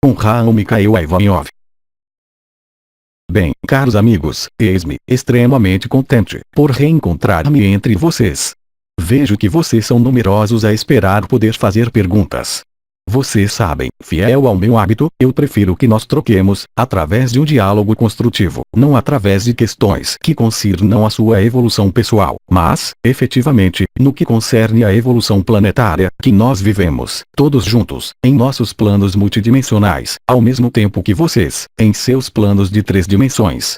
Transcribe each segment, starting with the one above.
com Raul Mikhail Ivanov. Bem, caros amigos, eis-me extremamente contente por reencontrar-me entre vocês. Vejo que vocês são numerosos a esperar poder fazer perguntas. Vocês sabem, fiel ao meu hábito, eu prefiro que nós troquemos, através de um diálogo construtivo, não através de questões que concernam a sua evolução pessoal, mas, efetivamente, no que concerne à evolução planetária, que nós vivemos, todos juntos, em nossos planos multidimensionais, ao mesmo tempo que vocês, em seus planos de 3 dimensões.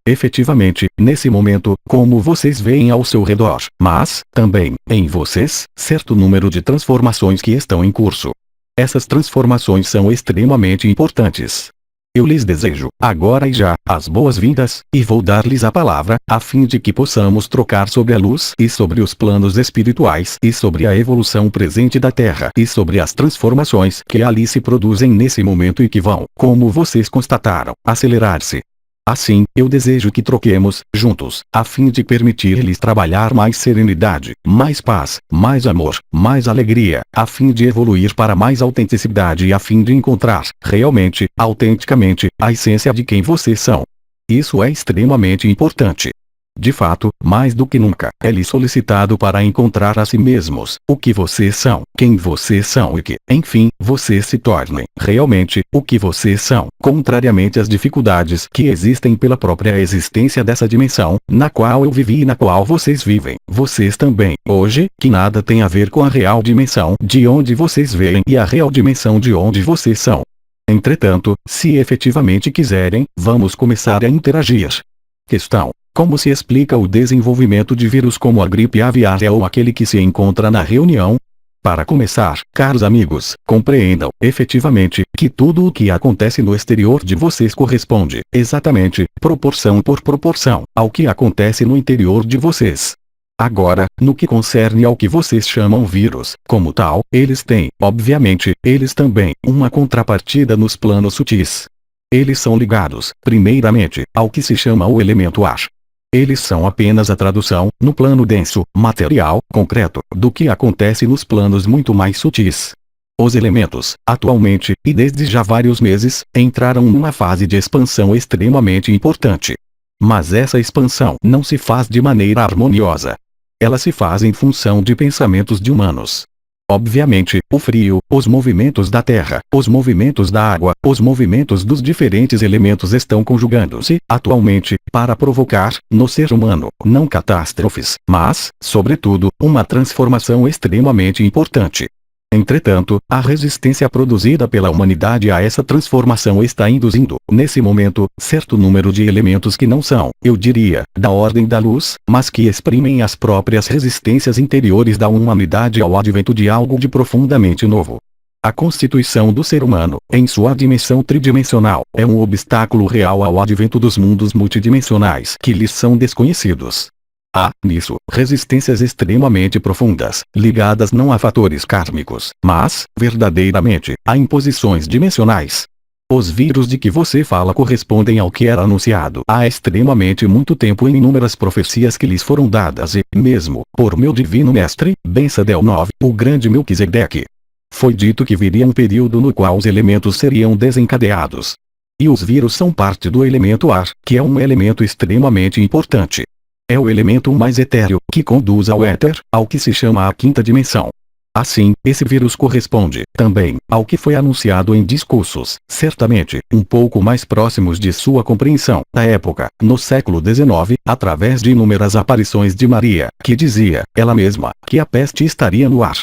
Efetivamente, nesse momento, como vocês veem ao seu redor, mas, também, em vocês, certo número de transformações que estão em curso. Essas transformações são extremamente importantes. Eu lhes desejo, agora e já, as boas-vindas, e vou dar-lhes a palavra, a fim de que possamos trocar sobre a luz e sobre os planos espirituais e sobre a evolução presente da Terra e sobre as transformações que ali se produzem nesse momento e que vão, como vocês constataram, acelerar-se. Assim, eu desejo que troquemos, juntos, a fim de permitir-lhes trabalhar mais serenidade, mais paz, mais amor, mais alegria, a fim de evoluir para mais autenticidade e a fim de encontrar, realmente, autenticamente, a essência de quem vocês são. Isso é extremamente importante. De fato, mais do que nunca, é-lhes solicitado para encontrar a si mesmos, o que vocês são, quem vocês são e que, enfim, vocês se tornem, realmente, o que vocês são, contrariamente às dificuldades que existem pela própria existência dessa dimensão, na qual eu vivi e na qual vocês vivem, vocês também, hoje, que nada tem a ver com a real dimensão de onde vocês vêm e a real dimensão de onde vocês são. Entretanto, se efetivamente quiserem, vamos começar a interagir. Questão: como se explica o desenvolvimento de vírus como a gripe aviária ou aquele que se encontra na reunião? Para começar, caros amigos, compreendam, efetivamente, que tudo o que acontece no exterior de vocês corresponde, exatamente, proporção por proporção, ao que acontece no interior de vocês. Agora, no que concerne ao que vocês chamam vírus, como tal, eles têm, obviamente, eles também, uma contrapartida nos planos sutis. Eles são ligados, primeiramente, ao que se chama o elemento ar. Eles são apenas a tradução, no plano denso, material, concreto, do que acontece nos planos muito mais sutis. Os elementos, atualmente, e desde já vários meses, entraram numa fase de expansão extremamente importante. Mas essa expansão não se faz de maneira harmoniosa. Ela se faz em função de pensamentos de humanos. Obviamente, o frio, os movimentos da terra, os movimentos da água, os movimentos dos diferentes elementos estão conjugando-se, atualmente, para provocar, no ser humano, não catástrofes, mas, sobretudo, uma transformação extremamente importante. Entretanto, a resistência produzida pela humanidade a essa transformação está induzindo, nesse momento, certo número de elementos que não são, eu diria, da ordem da luz, mas que exprimem as próprias resistências interiores da humanidade ao advento de algo de profundamente novo. A constituição do ser humano, em sua dimensão tridimensional, é um obstáculo real ao advento dos mundos multidimensionais que lhes são desconhecidos. Há, nisso, resistências extremamente profundas, ligadas não a fatores kármicos, mas, verdadeiramente, a imposições dimensionais. Os vírus de que você fala correspondem ao que era anunciado há extremamente muito tempo em inúmeras profecias que lhes foram dadas e, mesmo, por meu divino mestre, Ben Sadel IX, o grande Melquisedeque. Foi dito que viria um período no qual os elementos seriam desencadeados. E os vírus são parte do elemento ar, que é um elemento extremamente importante. É o elemento mais etéreo, que conduz ao éter, ao que se chama a quinta dimensão. Assim, esse vírus corresponde, também, ao que foi anunciado em discursos, certamente, um pouco mais próximos de sua compreensão, da época, no século XIX, através de inúmeras aparições de Maria, que dizia, ela mesma, que a peste estaria no ar.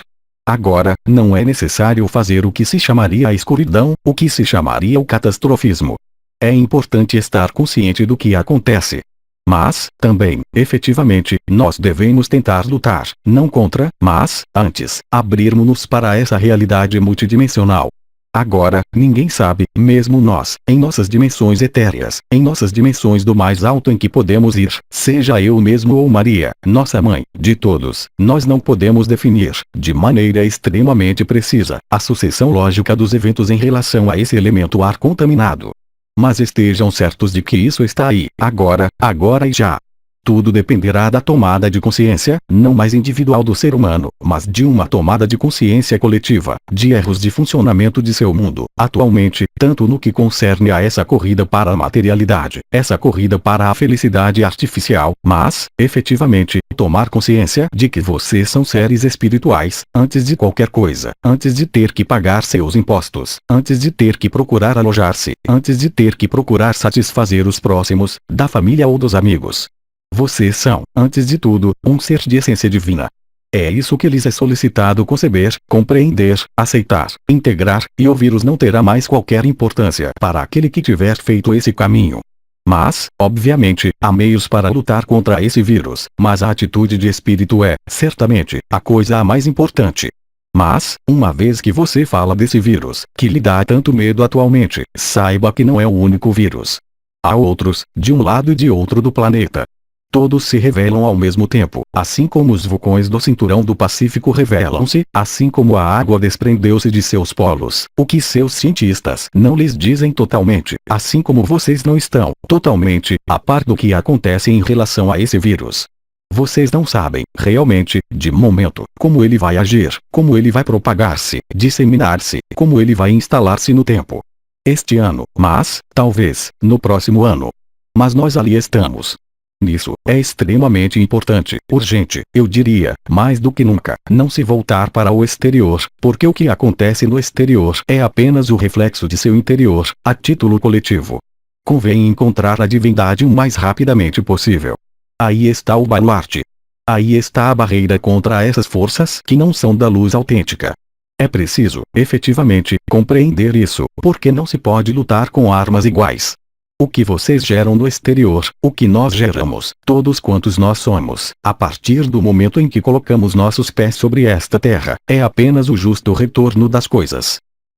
Agora, não é necessário fazer o que se chamaria a escuridão, o que se chamaria o catastrofismo. É importante estar consciente do que acontece. Mas, também, efetivamente, nós devemos tentar lutar, não contra, mas, antes, abrirmos-nos para essa realidade multidimensional. Agora, ninguém sabe, mesmo nós, em nossas dimensões etéreas, em nossas dimensões do mais alto em que podemos ir, seja eu mesmo ou Maria, nossa mãe, de todos, nós não podemos definir, de maneira extremamente precisa, a sucessão lógica dos eventos em relação a esse elemento ar contaminado. Mas estejam certos de que isso está aí, agora e já. Tudo dependerá da tomada de consciência, não mais individual do ser humano, mas de uma tomada de consciência coletiva, de erros de funcionamento de seu mundo, atualmente, tanto no que concerne a essa corrida para a materialidade, essa corrida para a felicidade artificial, mas, efetivamente, tomar consciência de que vocês são seres espirituais, antes de qualquer coisa, antes de ter que pagar seus impostos, antes de ter que procurar alojar-se, antes de ter que procurar satisfazer os próximos, da família ou dos amigos. Vocês são, antes de tudo, um ser de essência divina. É isso que lhes é solicitado conceber, compreender, aceitar, integrar, e ouvir-os não terá mais qualquer importância para aquele que tiver feito esse caminho. Mas, obviamente, há meios para lutar contra esse vírus, mas a atitude de espírito é, certamente, a coisa a mais importante. Mas, uma vez que você fala desse vírus, que lhe dá tanto medo atualmente, saiba que não é o único vírus. Há outros, de um lado e de outro do planeta. Todos se revelam ao mesmo tempo, assim como os vulcões do cinturão do Pacífico revelam-se, assim como a água desprendeu-se de seus polos, o que seus cientistas não lhes dizem totalmente, assim como vocês não estão, totalmente, a par do que acontece em relação a esse vírus. Vocês não sabem, realmente, de momento, como ele vai agir, como ele vai propagar-se, disseminar-se, como ele vai instalar-se no tempo. Este ano, mas, talvez, no próximo ano. Mas nós ali estamos. Nisso, é extremamente importante, urgente, eu diria, mais do que nunca, não se voltar para o exterior, porque o que acontece no exterior é apenas o reflexo de seu interior, a título coletivo. Convém encontrar a divindade o mais rapidamente possível. Aí está o baluarte. Aí está a barreira contra essas forças que não são da luz autêntica. É preciso, efetivamente, compreender isso, porque não se pode lutar com armas iguais. O que vocês geram no exterior, o que nós geramos, todos quantos nós somos, a partir do momento em que colocamos nossos pés sobre esta terra, é apenas o justo retorno das coisas.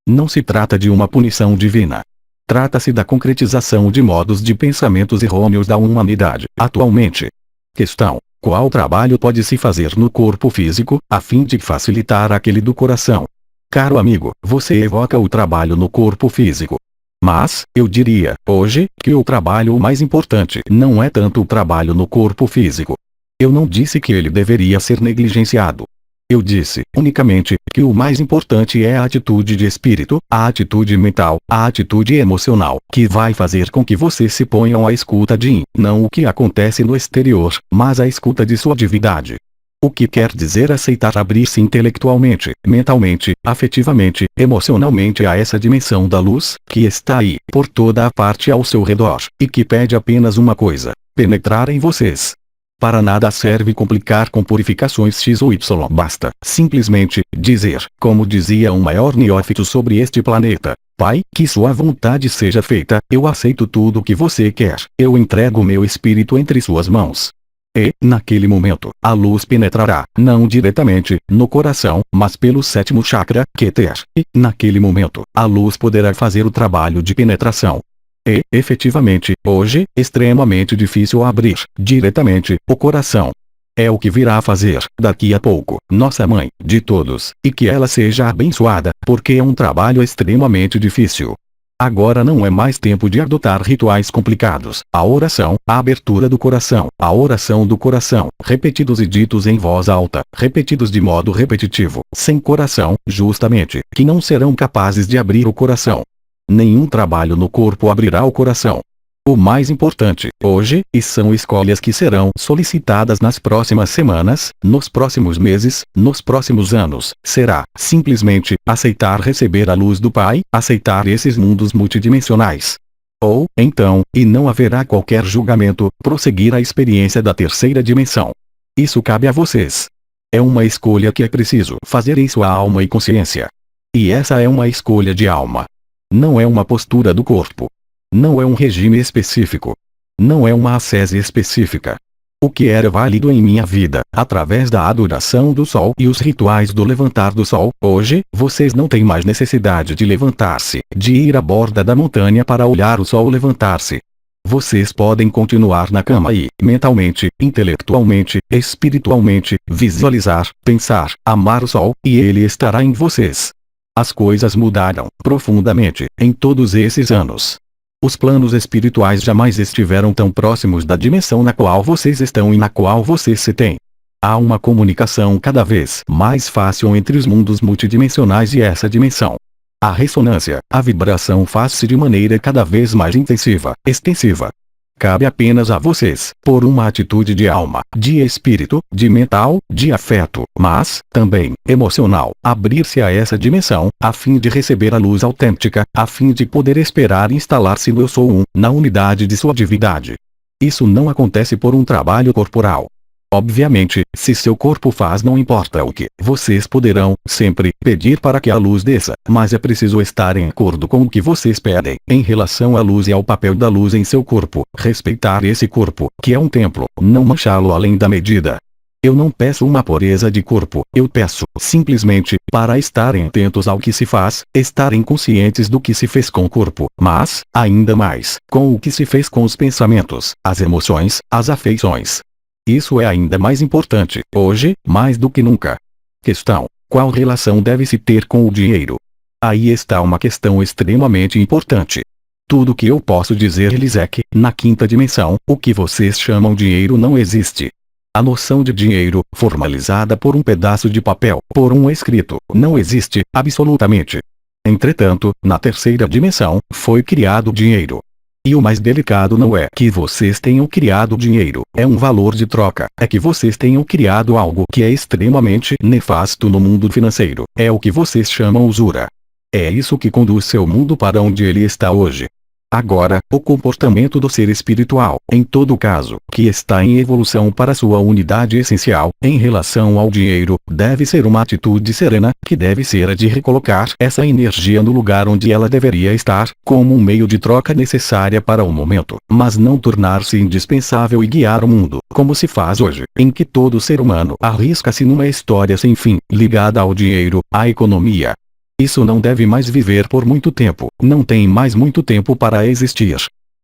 Não se trata de uma punição divina. Trata-se da concretização de modos de pensamentos errôneos da humanidade, atualmente. Questão: qual trabalho pode-se fazer no corpo físico, a fim de facilitar aquele do coração? Caro amigo, você evoca o trabalho no corpo físico. Mas, eu diria, hoje, que o trabalho mais importante não é tanto o trabalho no corpo físico. Eu não disse que ele deveria ser negligenciado. Eu disse, unicamente, que o mais importante é a atitude de espírito, a atitude mental, a atitude emocional, que vai fazer com que vocês se ponham à escuta de não o que acontece no exterior, mas à escuta de sua divindade. O que quer dizer aceitar abrir-se intelectualmente, mentalmente, afetivamente, emocionalmente a essa dimensão da luz, que está aí, por toda a parte ao seu redor, e que pede apenas uma coisa: penetrar em vocês. Para nada serve complicar com purificações X ou Y, basta, simplesmente, dizer, como dizia um maior neófito sobre este planeta: Pai, que sua vontade seja feita, eu aceito tudo o que você quer, eu entrego meu espírito entre suas mãos. E, naquele momento, a luz penetrará, não diretamente, no coração, mas pelo sétimo chakra, Keter, e, naquele momento, a luz poderá fazer o trabalho de penetração. E, efetivamente, hoje, extremamente difícil abrir, diretamente, o coração. É o que virá fazer, daqui a pouco, nossa mãe, de todos, e que ela seja abençoada, porque é um trabalho extremamente difícil. Agora não é mais tempo de adotar rituais complicados. A oração, a abertura do coração, a oração do coração, repetidos e ditos em voz alta, repetidos de modo repetitivo, sem coração, justamente, que não serão capazes de abrir o coração. Nenhum trabalho no corpo abrirá o coração. O mais importante, hoje, e são escolhas que serão solicitadas nas próximas semanas, nos próximos meses, nos próximos anos, será, simplesmente, aceitar receber a luz do Pai, aceitar esses mundos multidimensionais. Ou, então, e não haverá qualquer julgamento, prosseguir a experiência da terceira dimensão. Isso cabe a vocês. É uma escolha que é preciso fazer em sua alma e consciência. E essa é uma escolha de alma. Não é uma postura do corpo. Não é um regime específico. Não é uma ascese específica. O que era válido em minha vida, através da adoração do sol e os rituais do levantar do sol, hoje, vocês não têm mais necessidade de levantar-se, de ir à borda da montanha para olhar o sol levantar-se. Vocês podem continuar na cama e, mentalmente, intelectualmente, espiritualmente, visualizar, pensar, amar o sol, e ele estará em vocês. As coisas mudaram, profundamente, em todos esses anos. Os planos espirituais jamais estiveram tão próximos da dimensão na qual vocês estão e na qual vocês se têm. Há uma comunicação cada vez mais fácil entre os mundos multidimensionais e essa dimensão. A ressonância, a vibração faz-se de maneira cada vez mais intensiva, extensiva. Cabe apenas a vocês, por uma atitude de alma, de espírito, de mental, de afeto, mas, também, emocional, abrir-se a essa dimensão, a fim de receber a luz autêntica, a fim de poder esperar instalar-se no Eu Sou Um, na unidade de sua divindade. Isso não acontece por um trabalho corporal. Obviamente, se seu corpo faz não importa o que, vocês poderão, sempre, pedir para que a luz desça, mas é preciso estar em acordo com o que vocês pedem, em relação à luz e ao papel da luz em seu corpo, respeitar esse corpo, que é um templo, não manchá-lo além da medida. Eu não peço uma pureza de corpo, eu peço, simplesmente, para estarem atentos ao que se faz, estarem conscientes do que se fez com o corpo, mas, ainda mais, com o que se fez com os pensamentos, as emoções, as afeições. Isso é ainda mais importante, hoje, mais do que nunca. Questão: qual relação deve-se ter com o dinheiro? Aí está uma questão extremamente importante. Tudo o que eu posso dizer-lhes é que, na quinta dimensão, o que vocês chamam dinheiro não existe. A noção de dinheiro, formalizada por um pedaço de papel, por um escrito, não existe, absolutamente. Entretanto, na terceira dimensão, foi criado o dinheiro. E o mais delicado não é que vocês tenham criado dinheiro, é um valor de troca, é que vocês tenham criado algo que é extremamente nefasto no mundo financeiro, é o que vocês chamam usura. É isso que conduz seu mundo para onde ele está hoje. Agora, o comportamento do ser espiritual, em todo caso, que está em evolução para sua unidade essencial, em relação ao dinheiro, deve ser uma atitude serena, que deve ser a de recolocar essa energia no lugar onde ela deveria estar, como um meio de troca necessária para o momento, mas não tornar-se indispensável e guiar o mundo, como se faz hoje, em que todo ser humano arrisca-se numa história sem fim, ligada ao dinheiro, à economia. Isso não deve mais viver por muito tempo, não tem mais muito tempo para existir.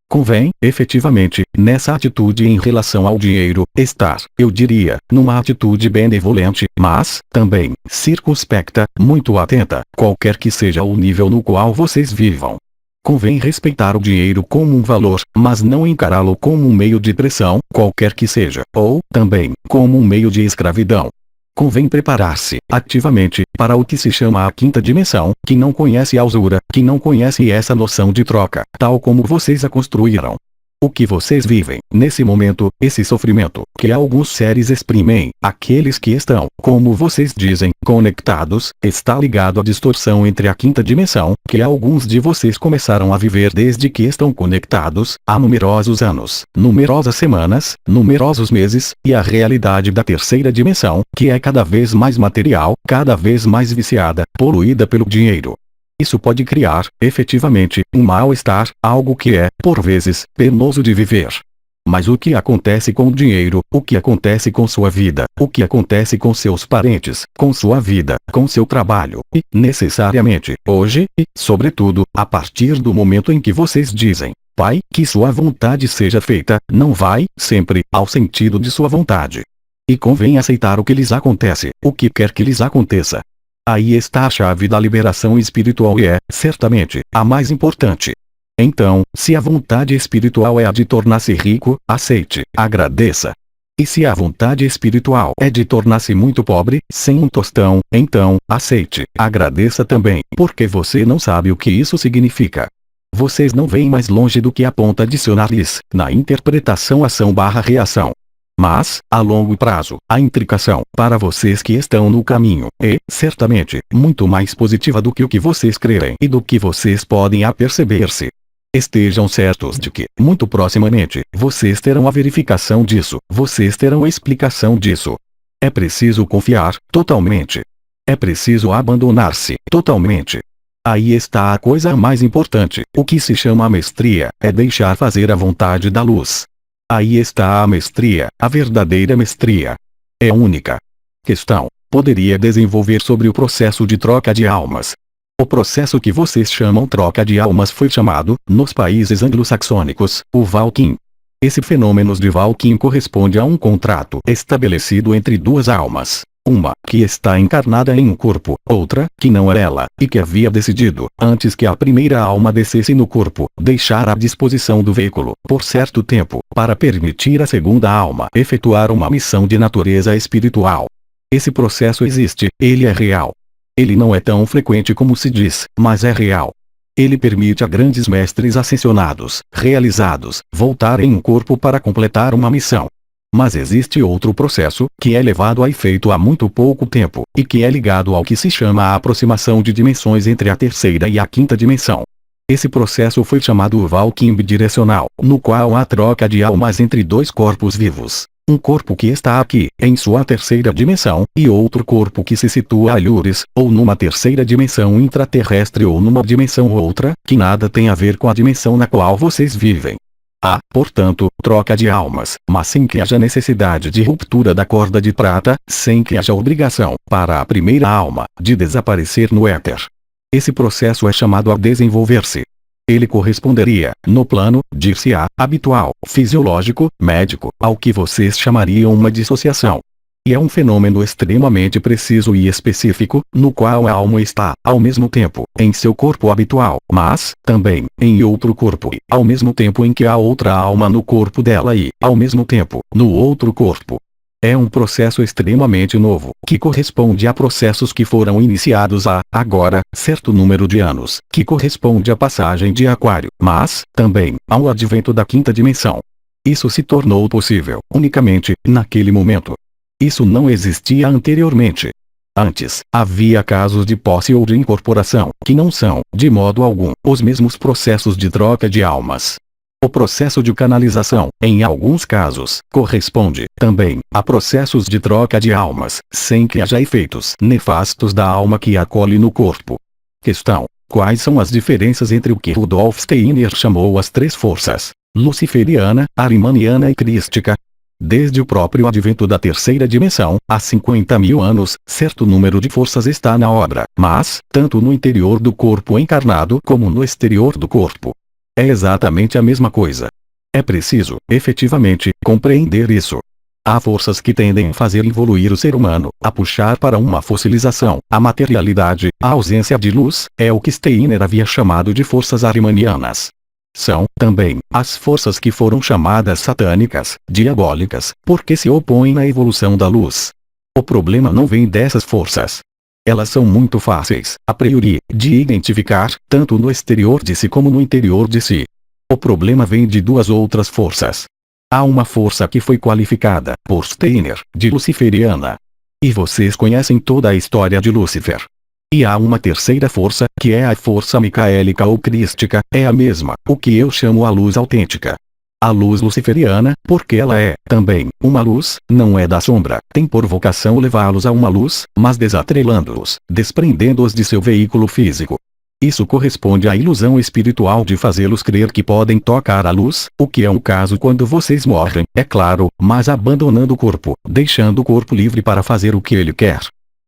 Convém, efetivamente, nessa atitude em relação ao dinheiro, estar, eu diria, numa atitude benevolente, mas, também, circunspecta, muito atenta, qualquer que seja o nível no qual vocês vivam. Convém respeitar o dinheiro como um valor, mas não encará-lo como um meio de pressão, qualquer que seja, ou, também, como um meio de escravidão. Convém preparar-se, ativamente, para o que se chama a quinta dimensão, que não conhece a usura, que não conhece essa noção de troca, tal como vocês a construíram. O que vocês vivem, nesse momento, esse sofrimento, que alguns seres exprimem, aqueles que estão, como vocês dizem, conectados, está ligado à distorção entre a quinta dimensão, que alguns de vocês começaram a viver desde que estão conectados, há numerosos anos, numerosas semanas, numerosos meses, e a realidade da terceira dimensão, que é cada vez mais material, cada vez mais viciada, poluída pelo dinheiro. Isso pode criar, efetivamente, um mal-estar, algo que é, por vezes, penoso de viver. Mas o que acontece com o dinheiro, o que acontece com sua vida, o que acontece com seus parentes, com sua vida, com seu trabalho, e, necessariamente, hoje, e, sobretudo, a partir do momento em que vocês dizem, Pai, que sua vontade seja feita, não vai, sempre, ao sentido de sua vontade. E convém aceitar o que lhes acontece, o que quer que lhes aconteça. Aí está a chave da liberação espiritual e é, certamente, a mais importante. Então, se a vontade espiritual é a de tornar-se rico, aceite, agradeça. E se a vontade espiritual é de tornar-se muito pobre, sem um tostão, então, aceite, agradeça também, porque você não sabe o que isso significa. Vocês não veem mais longe do que a ponta de seu nariz, na interpretação ação/reação. Mas, a longo prazo, a intricação, para vocês que estão no caminho, é, certamente, muito mais positiva do que o que vocês creem e do que vocês podem aperceber-se. Estejam certos de que, muito proximamente, vocês terão a verificação disso, vocês terão a explicação disso. É preciso confiar, totalmente. É preciso abandonar-se, totalmente. Aí está a coisa mais importante, o que se chama a mestria, é deixar fazer a vontade da luz. Aí está a mestria, a verdadeira mestria. É única. Questão: poderia desenvolver sobre o processo de troca de almas. O processo que vocês chamam troca de almas foi chamado, nos países anglo-saxônicos, o Valkyrie. Esse fenômeno de Valkyrie corresponde a um contrato estabelecido entre duas almas. Uma, que está encarnada em um corpo, outra, que não é ela, e que havia decidido, antes que a primeira alma descesse no corpo, deixar à disposição do veículo, por certo tempo, para permitir à segunda alma efetuar uma missão de natureza espiritual. Esse processo existe, ele é real. Ele não é tão frequente como se diz, mas é real. Ele permite a grandes mestres ascensionados, realizados, voltarem em um corpo para completar uma missão. Mas existe outro processo, que é levado a efeito há muito pouco tempo, e que é ligado ao que se chama a aproximação de dimensões entre a terceira e a quinta dimensão. Esse processo foi chamado Valkyrie bidirecional, no qual há troca de almas entre dois corpos vivos. Um corpo que está aqui, em sua terceira dimensão, e outro corpo que se situa a Lures, ou numa terceira dimensão intraterrestre ou numa dimensão outra, que nada tem a ver com a dimensão na qual vocês vivem. Há, portanto, troca de almas, mas sem que haja necessidade de ruptura da corda de prata, sem que haja obrigação, para a primeira alma, de desaparecer no éter. Esse processo é chamado a desenvolver-se. Ele corresponderia, no plano, dir-se-á, habitual, fisiológico, médico, ao que vocês chamariam uma dissociação. E é um fenômeno extremamente preciso e específico, no qual a alma está, ao mesmo tempo, em seu corpo habitual, mas, também, em outro corpo e, ao mesmo tempo em que há outra alma no corpo dela e, ao mesmo tempo, no outro corpo. É um processo extremamente novo, que corresponde a processos que foram iniciados há, agora, certo número de anos, que corresponde à passagem de Aquário, mas, também, ao advento da quinta dimensão. Isso se tornou possível, unicamente, naquele momento. Isso não existia anteriormente. Antes, havia casos de posse ou de incorporação, que não são, de modo algum, os mesmos processos de troca de almas. O processo de canalização, em alguns casos, corresponde, também, a processos de troca de almas, sem que haja efeitos nefastos da alma que acolhe no corpo. Questão: quais são as diferenças entre o que Rudolf Steiner chamou as três forças, luciferiana, arimaniana e crística? Desde o próprio advento da terceira dimensão, há 50.000 anos, certo número de forças está na obra, mas, tanto no interior do corpo encarnado como no exterior do corpo. É exatamente a mesma coisa. É preciso, efetivamente, compreender isso. Há forças que tendem a fazer evoluir o ser humano, a puxar para uma fossilização. A materialidade, a ausência de luz, é o que Steiner havia chamado de forças arimanianas. São, também, as forças que foram chamadas satânicas, diabólicas, porque se opõem à evolução da luz. O problema não vem dessas forças. Elas são muito fáceis, a priori, de identificar, tanto no exterior de si como no interior de si. O problema vem de duas outras forças. Há uma força que foi qualificada, por Steiner, de luciferiana. E vocês conhecem toda a história de Lúcifer. E há uma terceira força, que é a força micaélica ou crística, é a mesma, o que eu chamo a luz autêntica. A luz luciferiana, porque ela é, também, uma luz, não é da sombra, tem por vocação levá-los a uma luz, mas desatrelando-os, desprendendo-os de seu veículo físico. Isso corresponde à ilusão espiritual de fazê-los crer que podem tocar a luz, o que é um caso quando vocês morrem, é claro, mas abandonando o corpo, deixando o corpo livre para fazer o que ele quer.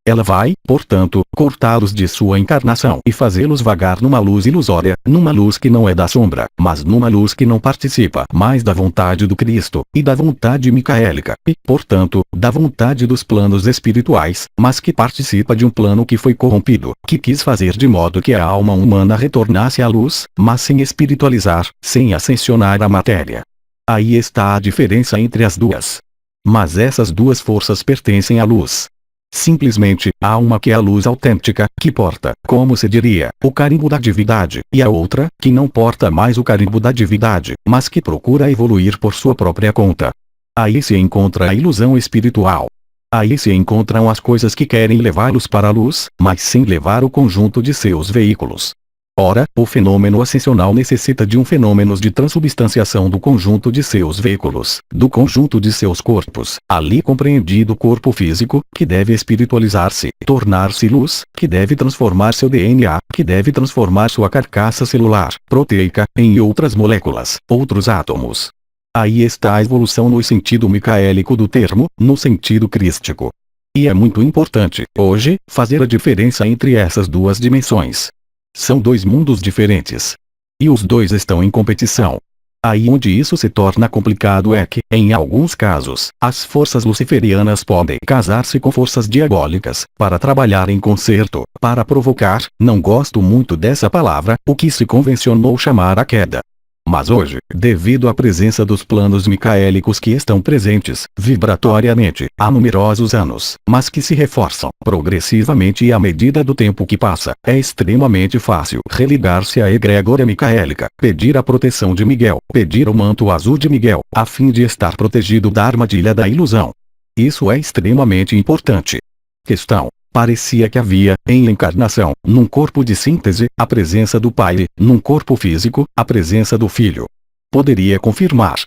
Ela vai, portanto, cortá-los de sua encarnação e fazê-los vagar numa luz ilusória, numa luz que não é da sombra, mas numa luz que não participa mais da vontade do Cristo, e da vontade micaélica, e, portanto, da vontade dos planos espirituais, mas que participa de um plano que foi corrompido, que quis fazer de modo que a alma humana retornasse à luz, mas sem espiritualizar, sem ascensionar a matéria. Aí está a diferença entre as duas. Mas essas duas forças pertencem à luz. Simplesmente, há uma que é a luz autêntica, que porta, como se diria, o carimbo da divindade, e a outra, que não porta mais o carimbo da divindade, mas que procura evoluir por sua própria conta. Aí se encontra a ilusão espiritual. Aí se encontram as coisas que querem levá-los para a luz, mas sem levar o conjunto de seus veículos. Ora, o fenômeno ascensional necessita de um fenômeno de transubstanciação do conjunto de seus veículos, do conjunto de seus corpos, ali compreendido o corpo físico, que deve espiritualizar-se, tornar-se luz, que deve transformar seu DNA, que deve transformar sua carcaça celular, proteica, em outras moléculas, outros átomos. Aí está a evolução no sentido micaélico do termo, no sentido crístico. E é muito importante, hoje, fazer a diferença entre essas duas dimensões. São dois mundos diferentes. E os dois estão em competição. Aí onde isso se torna complicado é que, em alguns casos, as forças luciferianas podem casar-se com forças diabólicas, para trabalhar em concerto, para provocar, não gosto muito dessa palavra, o que se convencionou chamar a queda. Mas hoje, devido à presença dos planos micaélicos que estão presentes, vibratoriamente, há numerosos anos, mas que se reforçam progressivamente e à medida do tempo que passa, é extremamente fácil religar-se à egrégora micaélica, pedir a proteção de Miguel, pedir o manto azul de Miguel, a fim de estar protegido da armadilha da ilusão. Isso é extremamente importante. Questão. Parecia que havia, em encarnação, num corpo de síntese, a presença do Pai, num corpo físico, a presença do Filho. Poderia confirmar.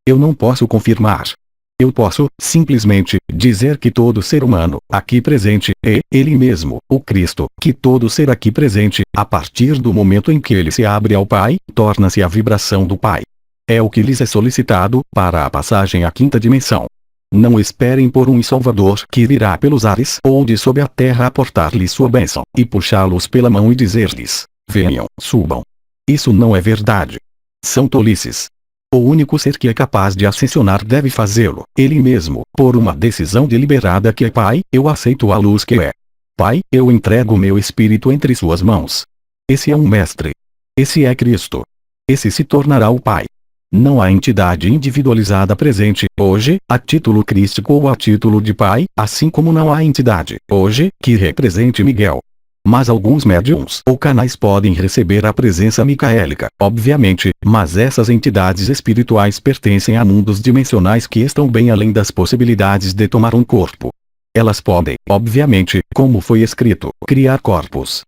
Eu não posso confirmar. Eu posso, simplesmente, dizer que todo ser humano, aqui presente, é, ele mesmo, o Cristo, que todo ser aqui presente, a partir do momento em que ele se abre ao Pai, torna-se a vibração do Pai. É o que lhes é solicitado, para a passagem à quinta dimensão. Não esperem por um Salvador que virá pelos ares ou de sob a terra aportar-lhes sua bênção, e puxá-los pela mão e dizer-lhes, venham, subam. Isso não é verdade. São tolices. O único ser que é capaz de ascensionar deve fazê-lo, ele mesmo, por uma decisão deliberada que é Pai, eu aceito a luz que é. Pai, eu entrego meu espírito entre suas mãos. Esse é um mestre. Esse é Cristo. Esse se tornará o Pai. Não há entidade individualizada presente, hoje, a título crístico ou a título de Pai, assim como não há entidade, hoje, que represente Miguel. Mas alguns médiums ou canais podem receber a presença micaélica, obviamente, mas essas entidades espirituais pertencem a mundos dimensionais que estão bem além das possibilidades de tomar um corpo. Elas podem, obviamente, como foi escrito, criar corpos.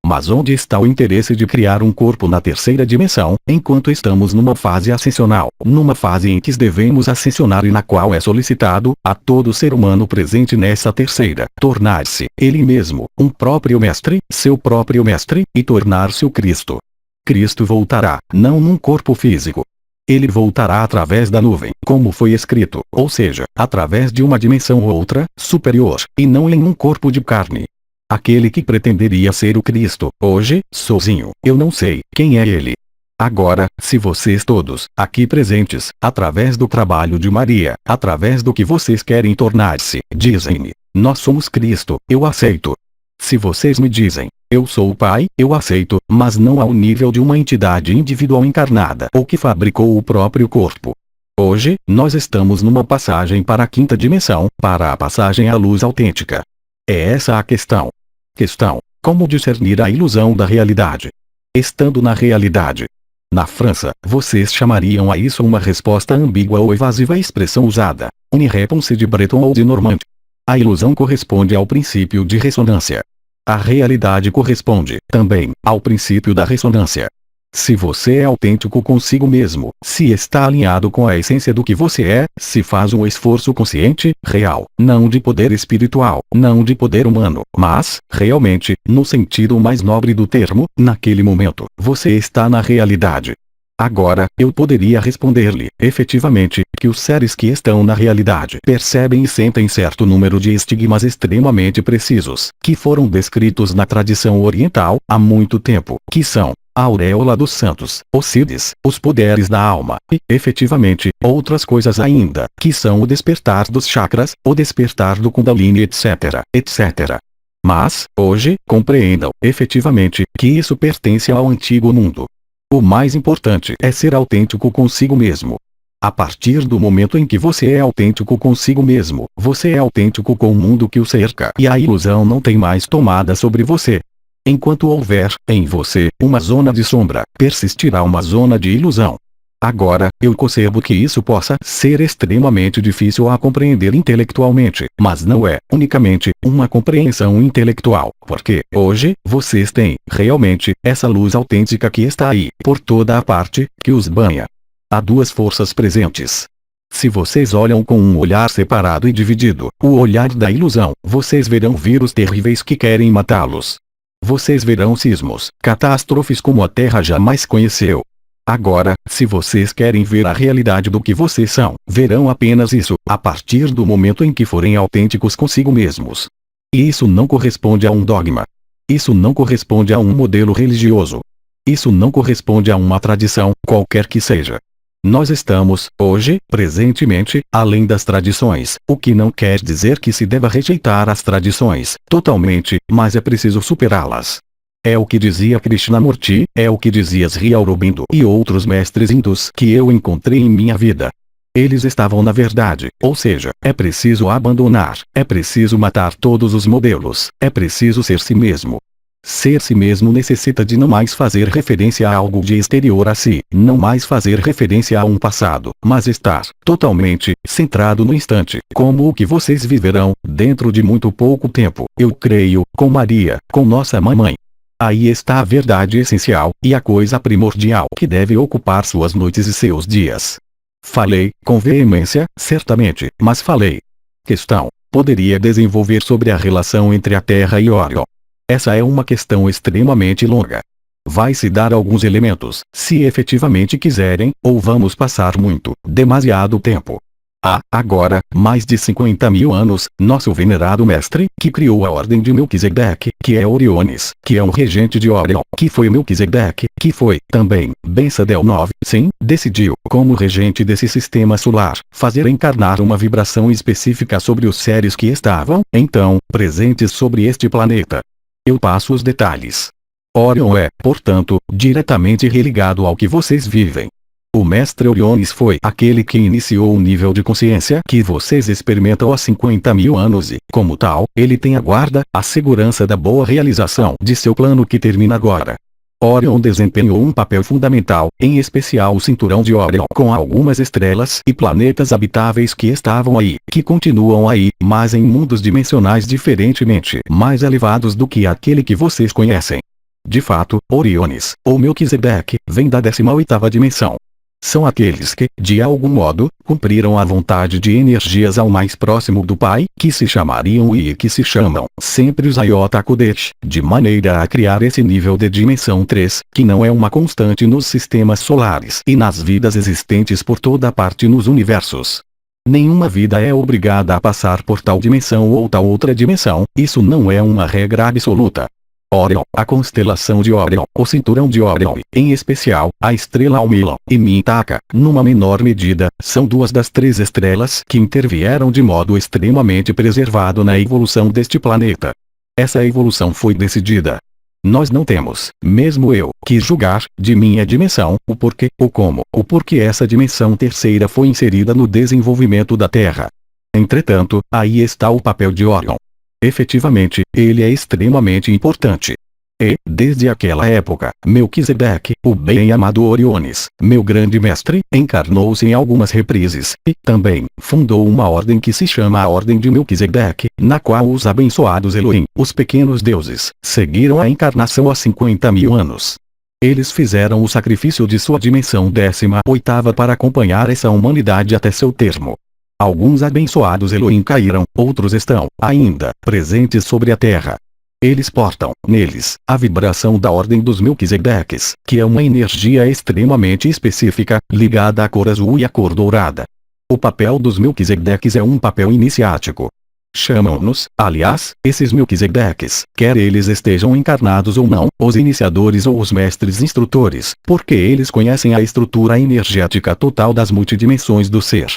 Mas onde está o interesse de criar um corpo na terceira dimensão, enquanto estamos numa fase ascensional, numa fase em que devemos ascensionar e na qual é solicitado, a todo ser humano presente nessa terceira, tornar-se, ele mesmo, um próprio mestre, seu próprio mestre, e tornar-se o Cristo. Cristo voltará, não num corpo físico. Ele voltará através da nuvem, como foi escrito, ou seja, através de uma dimensão ou outra, superior, e não em um corpo de carne. Aquele que pretenderia ser o Cristo, hoje, sozinho, eu não sei quem é ele. Agora, se vocês todos, aqui presentes, através do trabalho de Maria, através do que vocês querem tornar-se, dizem-me, nós somos Cristo, eu aceito. Se vocês me dizem, eu sou o Pai, eu aceito, mas não ao nível de uma entidade individual encarnada ou que fabricou o próprio corpo. Hoje, nós estamos numa passagem para a quinta dimensão, para a passagem à luz autêntica. É essa a questão. Questão: como discernir a ilusão da realidade? Estando na realidade. Na França, vocês chamariam a isso uma resposta ambígua ou evasiva, expressão usada, une réponse de Breton ou de Normand. A ilusão corresponde ao princípio de ressonância. A realidade corresponde, também, ao princípio da ressonância. Se você é autêntico consigo mesmo, se está alinhado com a essência do que você é, se faz um esforço consciente, real, não de poder espiritual, não de poder humano, mas, realmente, no sentido mais nobre do termo, naquele momento, você está na realidade. Agora, eu poderia responder-lhe, efetivamente, que os seres que estão na realidade percebem e sentem certo número de estigmas extremamente precisos, que foram descritos na tradição oriental, há muito tempo, que são a auréola dos santos, os siddhis, os poderes da alma, e, efetivamente, outras coisas ainda, que são o despertar dos chakras, o despertar do Kundalini, etc., etc. Mas, hoje, compreendam, efetivamente, que isso pertence ao antigo mundo. O mais importante é ser autêntico consigo mesmo. A partir do momento em que você é autêntico consigo mesmo, você é autêntico com o mundo que o cerca e a ilusão não tem mais tomada sobre você. Enquanto houver, em você, uma zona de sombra, persistirá uma zona de ilusão. Agora, eu concebo que isso possa ser extremamente difícil a compreender intelectualmente, mas não é, unicamente, uma compreensão intelectual, porque, hoje, vocês têm, realmente, essa luz autêntica que está aí, por toda a parte, que os banha. Há duas forças presentes. Se vocês olham com um olhar separado e dividido, o olhar da ilusão, vocês verão vírus terríveis que querem matá-los. Vocês verão sismos, catástrofes como a Terra jamais conheceu. Agora, se vocês querem ver a realidade do que vocês são, verão apenas isso, a partir do momento em que forem autênticos consigo mesmos. E isso não corresponde a um dogma. Isso não corresponde a um modelo religioso. Isso não corresponde a uma tradição, qualquer que seja. Nós estamos, hoje, presentemente, além das tradições, o que não quer dizer que se deva rejeitar as tradições, totalmente, mas é preciso superá-las. É o que dizia Krishnamurti, é o que dizia Sri Aurobindo e outros mestres hindus que eu encontrei em minha vida. Eles estavam na verdade, ou seja, é preciso abandonar, é preciso matar todos os modelos, é preciso ser si mesmo. Ser si mesmo necessita de não mais fazer referência a algo de exterior a si, não mais fazer referência a um passado, mas estar totalmente centrado no instante, como o que vocês viverão, dentro de muito pouco tempo, eu creio, com Maria, com nossa mamãe. Aí está a verdade essencial, e a coisa primordial que deve ocupar suas noites e seus dias. Falei, com veemência, certamente, mas falei. Questão: poderia desenvolver sobre a relação entre a Terra e Orion. Essa é uma questão extremamente longa. Vai se dar alguns elementos, se efetivamente quiserem, ou vamos passar muito, demasiado tempo. Há, agora, mais de 50.000 anos, nosso venerado mestre, que criou a ordem de Melquisedeque, que é Oriones, que é um regente de Orion, que foi Melquisedeque, que foi, também, Ben-Sadel IX, sim, decidiu, como regente desse sistema solar, fazer encarnar uma vibração específica sobre os seres que estavam, então, presentes sobre este planeta. Eu passo os detalhes. Orion é, portanto, diretamente religado ao que vocês vivem. O mestre Oriones foi aquele que iniciou o nível de consciência que vocês experimentam há 50.000 anos e, como tal, ele tem a guarda, a segurança da boa realização de seu plano que termina agora. Orion desempenhou um papel fundamental, em especial o cinturão de Orion com algumas estrelas e planetas habitáveis que estavam aí, que continuam aí, mas em mundos dimensionais diferentemente mais elevados do que aquele que vocês conhecem. De fato, Oriones, ou Melquisedeque, vem da 18ª dimensão. São aqueles que, de algum modo, cumpriram a vontade de energias ao mais próximo do Pai, que se chamariam e que se chamam sempre os Iota Kodesh, de maneira a criar esse nível de dimensão 3, que não é uma constante nos sistemas solares e nas vidas existentes por toda parte nos universos. Nenhuma vida é obrigada a passar por tal dimensão ou tal outra dimensão, isso não é uma regra absoluta. Orion, a constelação de Orion, o cinturão de Orion, em especial, a estrela Almilon, e Mintaka, numa menor medida, são duas das 3 estrelas que intervieram de modo extremamente preservado na evolução deste planeta. Essa evolução foi decidida. Nós não temos, mesmo eu, que julgar, de minha dimensão, o porquê, o como, o porquê essa dimensão terceira foi inserida no desenvolvimento da Terra. Entretanto, aí está o papel de Orion. Efetivamente, ele é extremamente importante. E, desde aquela época, Melquisedeque, o bem-amado Oriones, meu grande mestre, encarnou-se em algumas reprises, e, também, fundou uma ordem que se chama a Ordem de Melquisedeque, na qual os abençoados Elohim, os pequenos deuses, seguiram a encarnação há 50.000 anos. Eles fizeram o sacrifício de sua dimensão 18ª para acompanhar essa humanidade até seu termo. Alguns abençoados Elohim caíram, outros estão, ainda, presentes sobre a Terra. Eles portam, neles, a vibração da ordem dos Melquisedeques, que é uma energia extremamente específica, ligada à cor azul e à cor dourada. O papel dos Melquisedeques é um papel iniciático. Chamam-nos, aliás, esses Melquisedeques, quer eles estejam encarnados ou não, os iniciadores ou os mestres instrutores, porque eles conhecem a estrutura energética total das multidimensões do ser.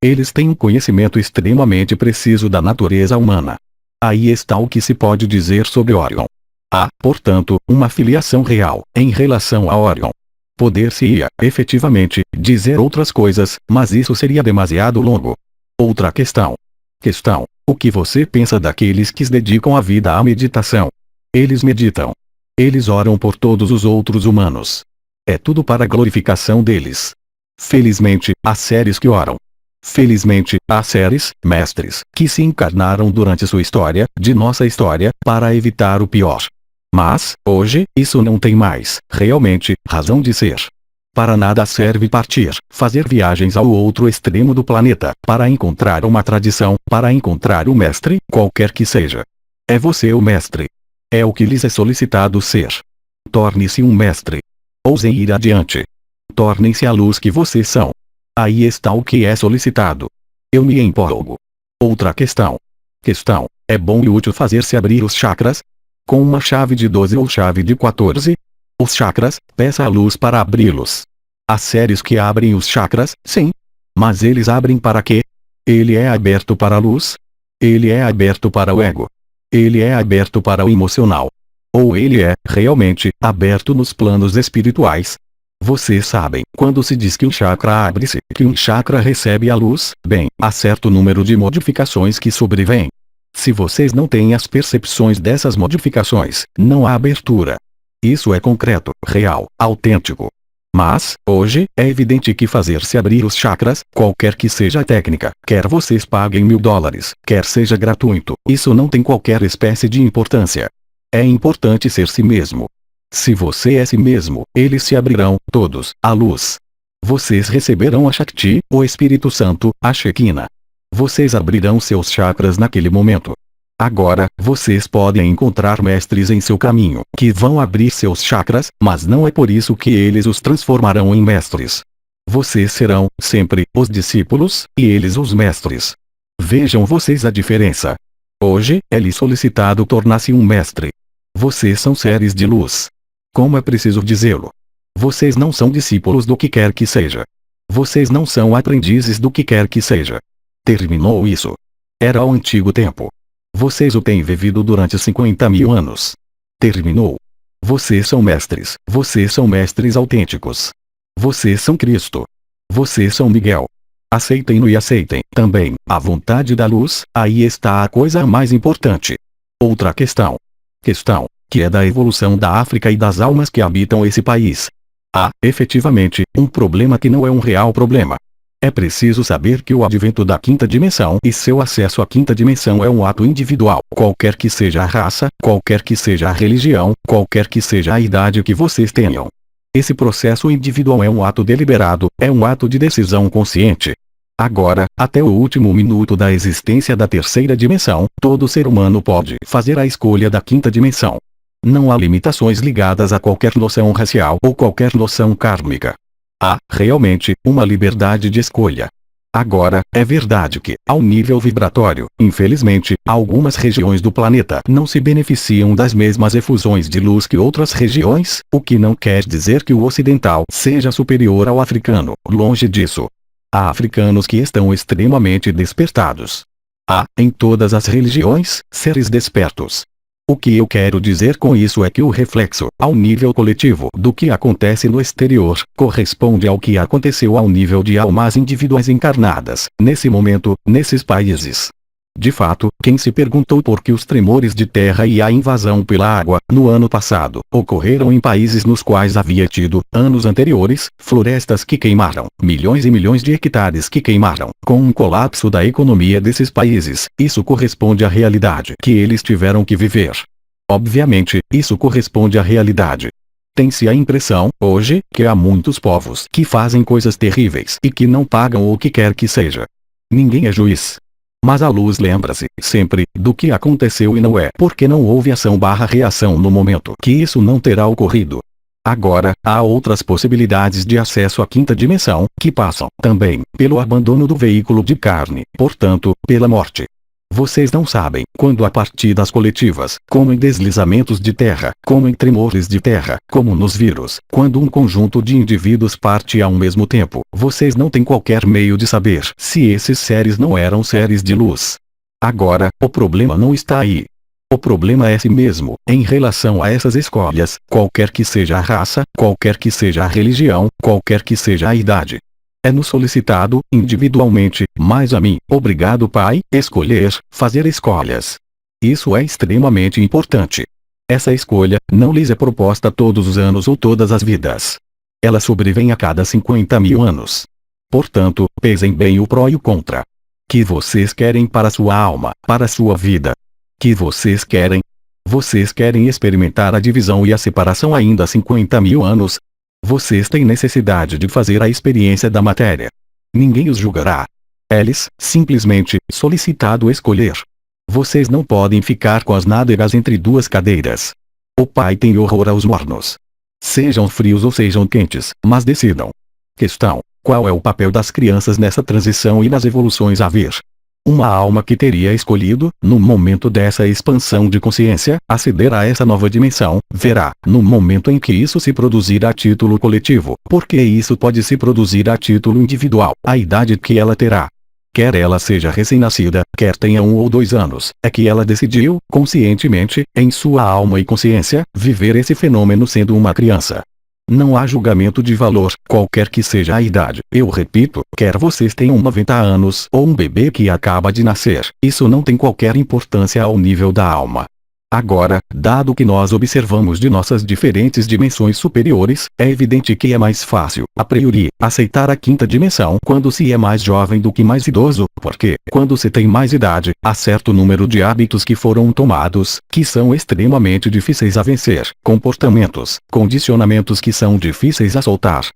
Eles têm um conhecimento extremamente preciso da natureza humana. Aí está o que se pode dizer sobre Orion. Há, portanto, uma filiação real, em relação a Orion. Poder-se-ia, efetivamente, dizer outras coisas, mas isso seria demasiado longo. Outra questão. O que você pensa daqueles que se dedicam a vida à meditação? Eles meditam. Eles oram por todos os outros humanos. É tudo para a glorificação deles. Felizmente, há seres que oram. Felizmente, há seres, mestres, que se encarnaram durante sua história, de nossa história, para evitar o pior. Mas, hoje, isso não tem mais, realmente, razão de ser. Para nada serve partir, fazer viagens ao outro extremo do planeta, para encontrar uma tradição, para encontrar o mestre, qualquer que seja. É você o mestre. É o que lhes é solicitado ser. Torne-se um mestre. Ousem ir adiante. Tornem-se a luz que vocês são. Aí está o que é solicitado. Eu me empolgo. Outra questão. É bom e útil fazer-se abrir os chakras? Com uma chave de 12 ou chave de 14? Os chakras, peça a luz para abri-los. Há seres que abrem os chakras, sim. Mas eles abrem para quê? Ele é aberto para a luz? Ele é aberto para o ego? Ele é aberto para o emocional? Ou ele é, realmente, aberto nos planos espirituais? Vocês sabem, quando se diz que um chakra abre-se, que um chakra recebe a luz, bem, há certo número de modificações que sobrevêm. Se vocês não têm as percepções dessas modificações, não há abertura. Isso é concreto, real, autêntico. Mas, hoje, é evidente que fazer-se abrir os chakras, qualquer que seja a técnica, quer vocês paguem $1000, quer seja gratuito, isso não tem qualquer espécie de importância. É importante ser si mesmo. Se você é si mesmo, eles se abrirão, todos, à luz. Vocês receberão a Shakti, o Espírito Santo, a Shekinah. Vocês abrirão seus chakras naquele momento. Agora, vocês podem encontrar mestres em seu caminho, que vão abrir seus chakras, mas não é por isso que eles os transformarão em mestres. Vocês serão, sempre, os discípulos, e eles os mestres. Vejam vocês a diferença. Hoje, é-lhe solicitado tornar-se um mestre. Vocês são seres de luz. Como é preciso dizê-lo? Vocês não são discípulos do que quer que seja. Vocês não são aprendizes do que quer que seja. Terminou isso. Era o antigo tempo. Vocês o têm vivido durante 50.000 anos. Terminou. Vocês são mestres. Vocês são mestres autênticos. Vocês são Cristo. Vocês são Miguel. Aceitem-no e aceitem, também, a vontade da luz, aí está a coisa mais importante. Outra questão. Que é da evolução da África e das almas que habitam esse país. Há, efetivamente, um problema que não é um real problema. É preciso saber que o advento da quinta dimensão e seu acesso à quinta dimensão é um ato individual, qualquer que seja a raça, qualquer que seja a religião, qualquer que seja a idade que vocês tenham. Esse processo individual é um ato deliberado, é um ato de decisão consciente. Agora, até o último minuto da existência da terceira dimensão, todo ser humano pode fazer a escolha da quinta dimensão. Não há limitações ligadas a qualquer noção racial ou qualquer noção kármica. Há, realmente, uma liberdade de escolha. Agora, é verdade que, ao nível vibratório, infelizmente, algumas regiões do planeta não se beneficiam das mesmas efusões de luz que outras regiões, o que não quer dizer que o ocidental seja superior ao africano, longe disso. Há africanos que estão extremamente despertados. Há, em todas as religiões, seres despertos. O que eu quero dizer com isso é que o reflexo, ao nível coletivo do que acontece no exterior, corresponde ao que aconteceu ao nível de almas individuais encarnadas, nesse momento, nesses países. De fato, quem se perguntou por que os tremores de terra e a invasão pela água, no ano passado, ocorreram em países nos quais havia tido, anos anteriores, florestas que queimaram, milhões e milhões de hectares que queimaram, com um colapso da economia desses países, isso corresponde à realidade que eles tiveram que viver. Obviamente, isso corresponde à realidade. Tem-se a impressão, hoje, que há muitos povos que fazem coisas terríveis e que não pagam o que quer que seja. Ninguém é juiz. Mas a luz lembra-se, sempre, do que aconteceu e não é porque não houve ação/reação no momento que isso não terá ocorrido. Agora, há outras possibilidades de acesso à quinta dimensão, que passam, também, pelo abandono do veículo de carne, portanto, pela morte. Vocês não sabem, quando há partidas coletivas, como em deslizamentos de terra, como em tremores de terra, como nos vírus, quando um conjunto de indivíduos parte ao mesmo tempo, vocês não têm qualquer meio de saber se esses seres não eram seres de luz. Agora, o problema não está aí. O problema é si mesmo, em relação a essas escolhas, qualquer que seja a raça, qualquer que seja a religião, qualquer que seja a idade. É-nos solicitado, individualmente, mais a mim, obrigado Pai, escolher, fazer escolhas. Isso é extremamente importante. Essa escolha, não lhes é proposta todos os anos ou todas as vidas. Ela sobrevém a cada 50.000 anos. Portanto, pesem bem o pró e o contra. Que vocês querem para sua alma, para sua vida? Que vocês querem? Vocês querem experimentar a divisão e a separação ainda há 50.000 anos? Vocês têm necessidade de fazer a experiência da matéria. Ninguém os julgará. É-lhes, simplesmente, solicitado escolher. Vocês não podem ficar com as nádegas entre duas cadeiras. O Pai tem horror aos mornos. Sejam frios ou sejam quentes, mas decidam. Questão: qual é o papel das crianças nessa transição e nas evoluções a vir? Uma alma que teria escolhido, no momento dessa expansão de consciência, aceder a essa nova dimensão, verá, no momento em que isso se produzir a título coletivo, porque isso pode se produzir a título individual, a idade que ela terá. Quer ela seja recém-nascida, quer tenha 1 ou 2 anos, é que ela decidiu, conscientemente, em sua alma e consciência, viver esse fenômeno sendo uma criança. Não há julgamento de valor, qualquer que seja a idade. Eu repito, quer vocês tenham 90 anos ou um bebê que acaba de nascer, isso não tem qualquer importância ao nível da alma. Agora, dado que nós observamos de nossas diferentes dimensões superiores, é evidente que é mais fácil, a priori, aceitar a quinta dimensão quando se é mais jovem do que mais idoso, porque, quando se tem mais idade, há certo número de hábitos que foram tomados, que são extremamente difíceis a vencer, comportamentos, condicionamentos que são difíceis a soltar.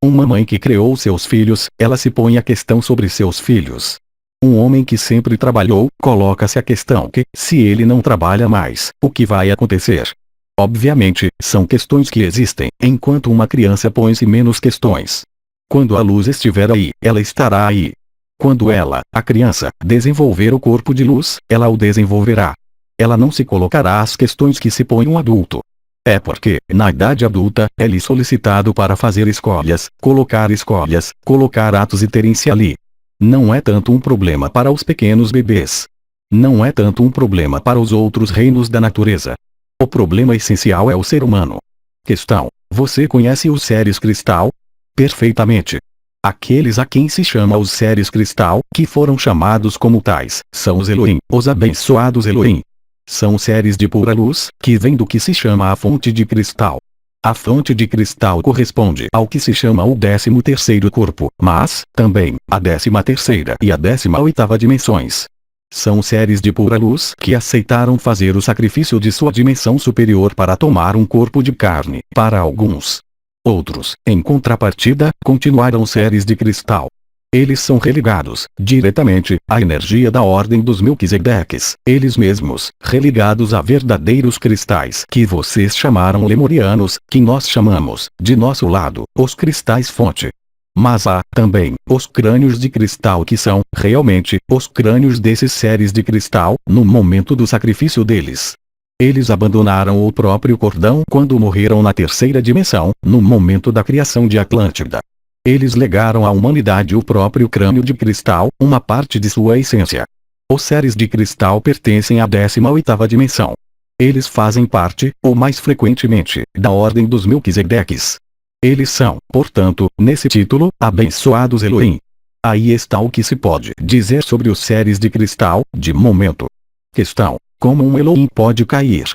Uma mãe que criou seus filhos, ela se põe a questão sobre seus filhos. Um homem que sempre trabalhou, coloca-se a questão que, se ele não trabalha mais, o que vai acontecer? Obviamente, são questões que existem, enquanto uma criança põe-se menos questões. Quando a luz estiver aí, ela estará aí. Quando ela, a criança, desenvolver o corpo de luz, ela o desenvolverá. Ela não se colocará as questões que se põe um adulto. É porque, na idade adulta, é-lhe solicitado para fazer escolhas, colocar atos e terem-se ali. Não é tanto um problema para os pequenos bebês. Não é tanto um problema para os outros reinos da natureza. O problema essencial é o ser humano. Questão: você conhece os seres cristal? Perfeitamente. Aqueles a quem se chama os seres cristal, que foram chamados como tais, são os Elohim, os abençoados Elohim. São seres de pura luz, que vêm do que se chama a fonte de cristal. A fonte de cristal corresponde ao que se chama o 13º corpo, mas, também, a 13ª e a 18ª dimensões. São seres de pura luz que aceitaram fazer o sacrifício de sua dimensão superior para tomar um corpo de carne, para alguns. Outros, em contrapartida, continuaram seres de cristal. Eles são religados, diretamente, à energia da ordem dos Melquisedeques, eles mesmos, religados a verdadeiros cristais que vocês chamaram lemurianos, que nós chamamos, de nosso lado, os cristais-fonte. Mas há, também, os crânios de cristal que são, realmente, os crânios desses seres de cristal, no momento do sacrifício deles. Eles abandonaram o próprio cordão quando morreram na terceira dimensão, no momento da criação de Atlântida. Eles legaram à humanidade o próprio crânio de cristal, uma parte de sua essência. Os seres de cristal pertencem à 18ª dimensão. Eles fazem parte, ou mais frequentemente, da ordem dos Melquisedeques. Eles são, portanto, nesse título, abençoados Elohim. Aí está o que se pode dizer sobre os seres de cristal, de momento. Questão: como um Elohim pode cair?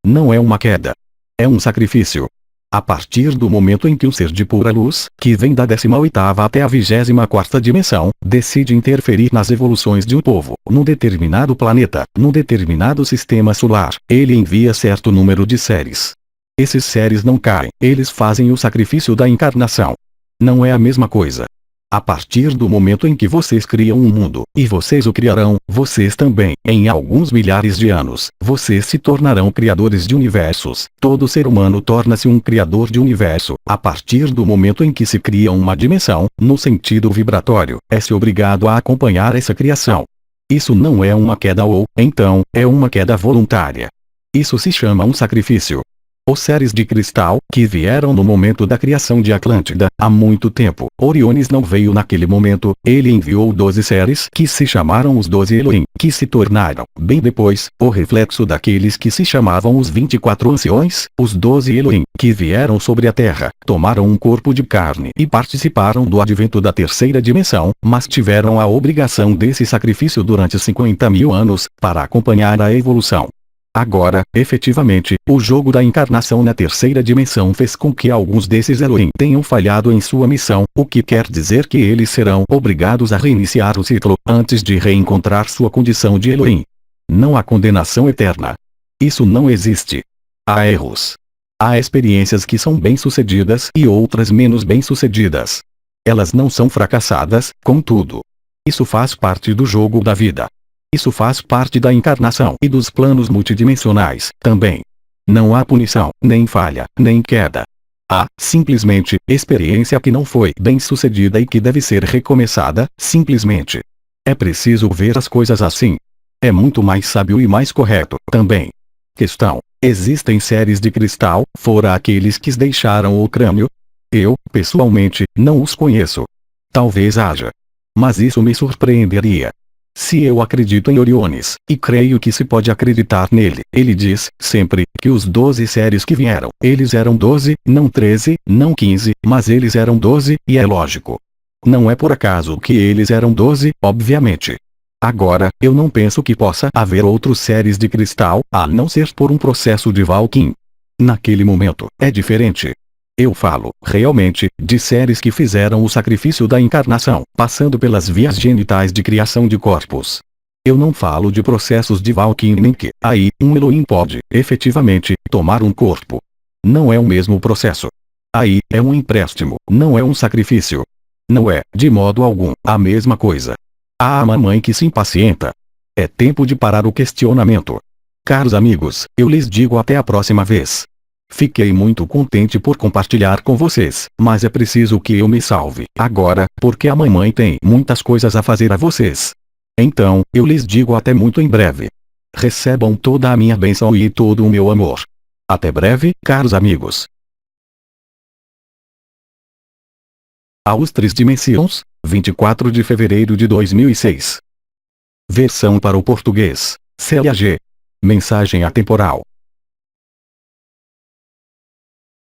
Não é uma queda. É um sacrifício. A partir do momento em que o ser de pura luz, que vem da 18ª até a 24ª dimensão, decide interferir nas evoluções de um povo, num determinado planeta, num determinado sistema solar, ele envia certo número de seres. Esses seres não caem, eles fazem o sacrifício da encarnação. Não é a mesma coisa. A partir do momento em que vocês criam um mundo, e vocês o criarão, vocês também, em alguns milhares de anos, vocês se tornarão criadores de universos. Todo ser humano torna-se um criador de universo, a partir do momento em que se cria uma dimensão, no sentido vibratório, é-se obrigado a acompanhar essa criação. Isso não é uma queda ou, então, é uma queda voluntária. Isso se chama um sacrifício. Os seres de cristal, que vieram no momento da criação de Atlântida, há muito tempo, Oriones não veio naquele momento, ele enviou 12 seres que se chamaram os 12 Elohim, que se tornaram, bem depois, o reflexo daqueles que se chamavam os 24 anciões, os 12 Elohim, que vieram sobre a Terra, tomaram um corpo de carne e participaram do advento da terceira dimensão, mas tiveram a obrigação desse sacrifício durante 50.000 anos, para acompanhar a evolução. Agora, efetivamente, o jogo da encarnação na terceira dimensão fez com que alguns desses Elohim tenham falhado em sua missão, o que quer dizer que eles serão obrigados a reiniciar o ciclo, antes de reencontrar sua condição de Elohim. Não há condenação eterna. Isso não existe. Há erros. Há experiências que são bem-sucedidas e outras menos bem-sucedidas. Elas não são fracassadas, contudo. Isso faz parte do jogo da vida. Isso faz parte da encarnação e dos planos multidimensionais, também. Não há punição, nem falha, nem queda. Há, simplesmente, experiência que não foi bem sucedida e que deve ser recomeçada, simplesmente. É preciso ver as coisas assim. É muito mais sábio e mais correto, também. Questão: existem seres de cristal, fora aqueles que deixaram o crânio? Eu, pessoalmente, não os conheço. Talvez haja. Mas isso me surpreenderia. Se eu acredito em Oriones, e creio que se pode acreditar nele, ele diz, sempre, que os 12 seres que vieram, eles eram 12, não 13, não 15, mas eles eram 12, e é lógico. Não é por acaso que eles eram 12, obviamente. Agora, eu não penso que possa haver outros seres de cristal, a não ser por um processo de Valkyrie. Naquele momento, é diferente. Eu falo, realmente, de seres que fizeram o sacrifício da encarnação, passando pelas vias genitais de criação de corpos. Eu não falo de processos de Valkyrie nem que, aí, um Elohim pode, efetivamente, tomar um corpo. Não é o mesmo processo. Aí, é um empréstimo, não é um sacrifício. Não é, de modo algum, a mesma coisa. Há a mamãe que se impacienta. É tempo de parar o questionamento. Caros amigos, eu lhes digo até a próxima vez. Fiquei muito contente por compartilhar com vocês, mas é preciso que eu me salve agora, porque a mamãe tem muitas coisas a fazer a vocês. Então, eu lhes digo até muito em breve. Recebam toda a minha bênção e todo o meu amor. Até breve, caros amigos. Aos 3 Dimensões, 24 de fevereiro de 2006. Versão para o português, Célia G. Mensagem atemporal.